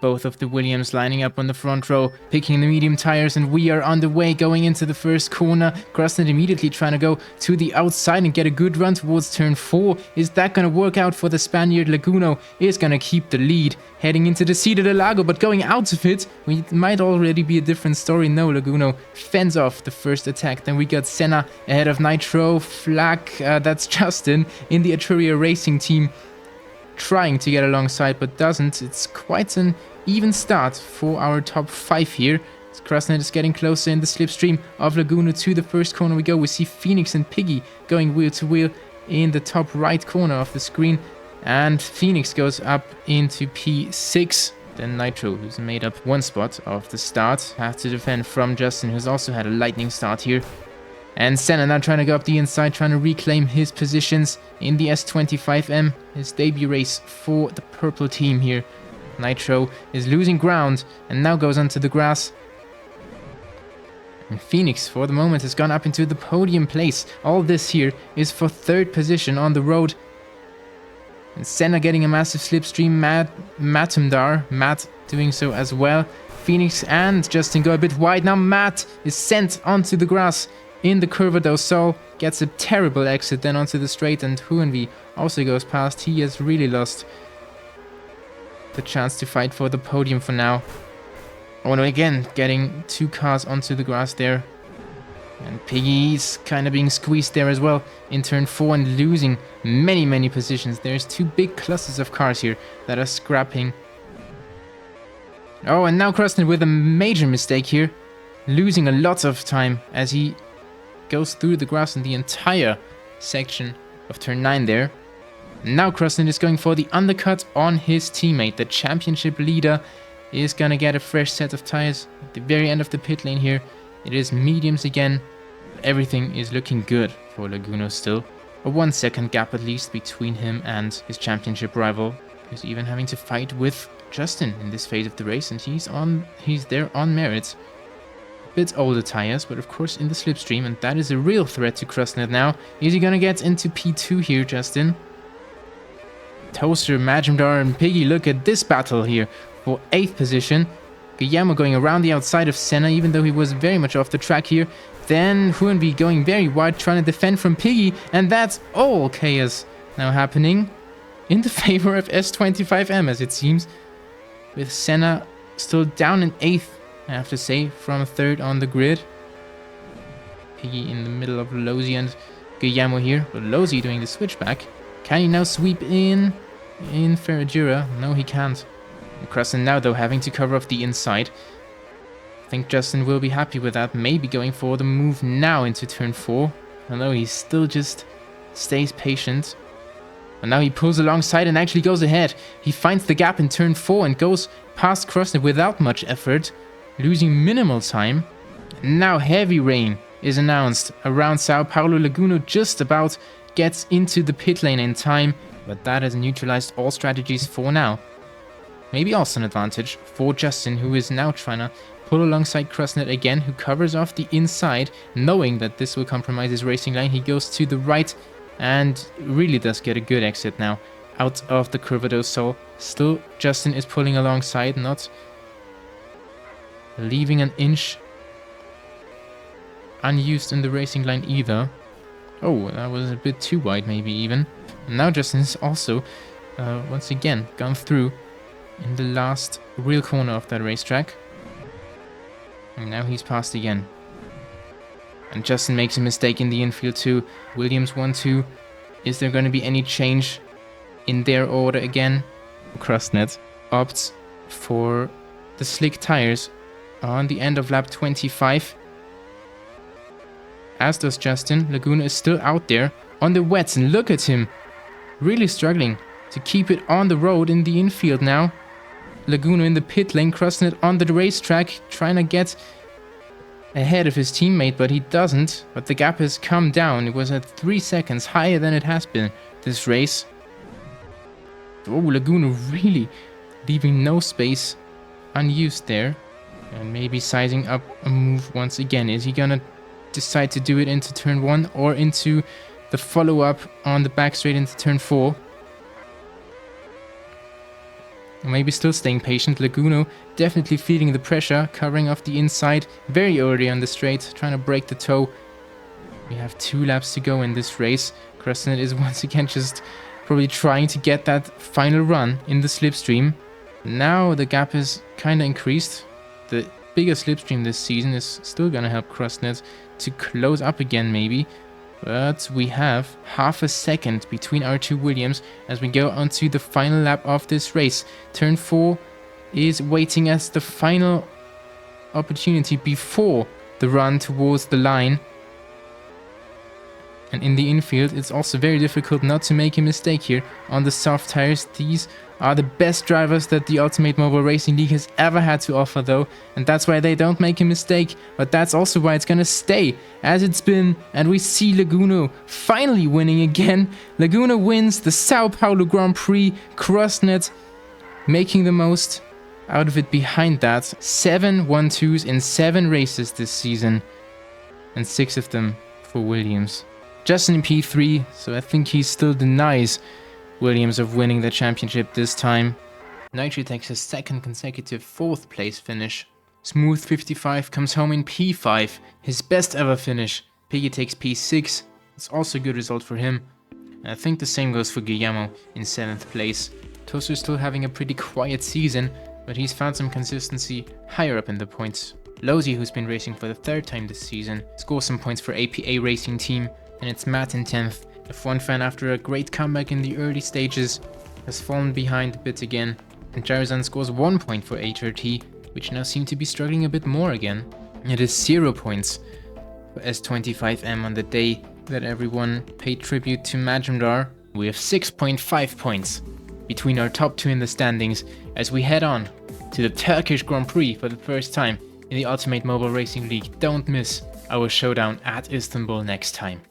Both of the Williams lining up on the front row, picking the medium tires, and we are on the way going into the first corner. Krasnit immediately trying to go to the outside and get a good run towards turn 4. Is that going to work out for the Spaniard? Laguno is going to keep the lead, heading into the Cida del Lago, but going out of it, we might already be a different story. No, Laguno fends off the first attack. Then we got Senna ahead of Nitro, Flack, that's Justin in the Etruria Racing team, trying to get alongside but doesn't. It's quite an even start for our top 5 here. Krasnit is getting closer in the slipstream of Laguno to the first corner we go. We see Phoenix and Piggy going wheel to wheel in the top right corner of the screen, and Phoenix goes up into P6. Then Nitro, who's made up one spot off the start, has to defend from Justin, who's also had a lightning start here. And Senna now trying to go up the inside, trying to reclaim his positions in the S25M, his debut race for the purple team here. Nitro is losing ground and now goes onto the grass. And Phoenix, for the moment, has gone up into the podium place. All this here is for 3rd position on the road. And Senna getting a massive slipstream, Matt doing so as well. Phoenix and Justin go a bit wide. Now Matt is sent onto the grass in the Curva do Sol, gets a terrible exit then onto the straight, and Huenvi also goes past. He has really lost the chance to fight for the podium for now. Oh no, again, getting 2 cars onto the grass there. And Piggy's kind of being squeezed there as well in turn 4 and losing many positions. There's 2 big clusters of cars here that are scrapping. Oh, and now Krasnit with a major mistake here, losing a lot of time as he goes through the grass in the entire section of turn 9 there. Now Krasnit is going for the undercut on his teammate. The championship leader is gonna get a fresh set of tires at the very end of the pit lane here. It is mediums again. Everything is looking good for Laguno still. A 1 second gap at least between him and his championship rival. He's even having to fight with Justin in this phase of the race, and he's there on merit. Bit older tires, but of course in the slipstream, and that is a real threat to Krasnit now. Is he gonna get into P2 here, Justin? Toaster, Majumdar, and Piggy, look at this battle here for 8th position. Guillermo going around the outside of Senna, even though he was very much off the track here. Then Huenvi going very wide, trying to defend from Piggy, and that's all chaos now happening in the favor of S25M, as it seems, with Senna still down in 8th, I have to say, from 3rd on the grid. Piggy in the middle of Lozi and Guillermo here, but Lozi doing the switchback. Can he now sweep in Ferragura? No, he can't. Krasnit now, though, having to cover off the inside. I think Justin will be happy with that. Maybe going for the move now into turn 4. Although he still just stays patient. And now he pulls alongside and actually goes ahead. He finds the gap in turn 4 and goes past Krasnit without much effort, losing minimal time. Now heavy rain is announced around Sao Paulo. Laguno just about gets into the pit lane in time, but that has neutralized all strategies for now. Maybe also an advantage for Justin, who is now trying to pull alongside Krasnit again, who covers off the inside, knowing that this will compromise his racing line. He goes to the right and really does get a good exit now out of the Curva do Sol. Still, Justin is pulling alongside, not leaving an inch unused in the racing line either. Oh, that was a bit too wide maybe even. Now Justin's also once again gone through in the last real corner of that racetrack. And now he's passed again. And Justin makes a mistake in the infield too. Williams 1-2. Is there going to be any change in their order again? Krasnit opts for the slick tires on the end of lap 25. As does Justin. Laguna is still out there on the wets, and look at him, really struggling to keep it on the road in the infield now. Laguna in the pit lane, Krasnit on the racetrack, trying to get ahead of his teammate, but he doesn't. But the gap has come down. It was at 3 seconds, higher than it has been this race. Oh, Laguna really leaving no space unused there. And maybe sizing up a move once again. Is he gonna decide to do it into turn 1 or into the follow-up on the back straight into turn 4? Maybe still staying patient. Laguno definitely feeling the pressure, covering off the inside very early on the straight, trying to break the toe. We have 2 laps to go in this race. Krasnett is once again just probably trying to get that final run in the slipstream. Now the gap is kind of increased. The bigger slipstream this season is still going to help Krasnett to close up again maybe. But we have half a second between our 2 Williams as we go onto the final lap of this race. Turn 4 is waiting as the final opportunity before the run towards the line. And in the infield, it's also very difficult not to make a mistake here on the soft tires. These are the best drivers that the Ultimate Mobile Racing League has ever had to offer though, and that's why they don't make a mistake, but that's also why it's gonna stay as it's been, and we see Laguno finally winning again. Laguno wins the Sao Paulo Grand Prix, Krasnett making the most out of it behind that. 7 1-2s in 7 races this season, and 6 of them for Williams. Justin in P3, so I think he still denies Williams of winning the championship this time. Nitri takes his 2nd consecutive 4th place finish. Smooth 55 comes home in P5, his best ever finish. Piggy takes P6, it's also a good result for him. And I think the same goes for Guillermo in 7th place. Tosu is still having a pretty quiet season, but he's found some consistency higher up in the points. Lozy, who's been racing for the 3rd time this season, scores some points for APA Racing Team, and it's Matt in 10th. F1 fan, after a great comeback in the early stages, has fallen behind a bit again, and Jarizan scores 1 point for HRT, which now seem to be struggling a bit more again. It is 0 points for S25M on the day that everyone paid tribute to Majumdar. We have 6.5 points between our top 2 in the standings as we head on to the Turkish Grand Prix for the first time in the Ultimate Mobile Racing League. Don't miss our showdown at Istanbul next time.